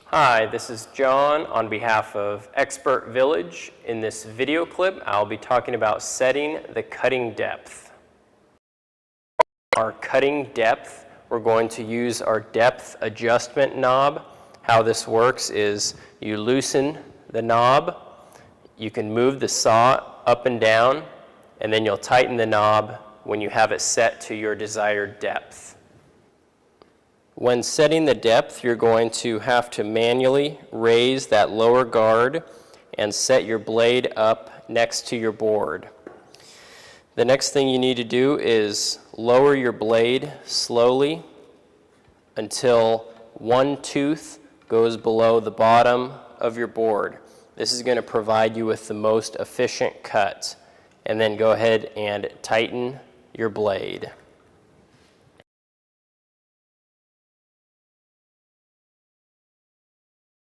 Hi, this is John on behalf of ExpertVillage. In this video clip, I'll be talking about setting the cutting depth. Our cutting depth, we're going to use our depth adjustment knob. How this works is you loosen the knob, you can move the saw up and down, and then you'll tighten the knob when you have it set to your desired depth. When setting the depth, you're going to have to manually raise that lower guard and set your blade up next to your board. The next thing you need to do is lower your blade slowly until one tooth goes below the bottom of your board. This is going to provide you with the most efficient cut. And then go ahead and tighten your blade.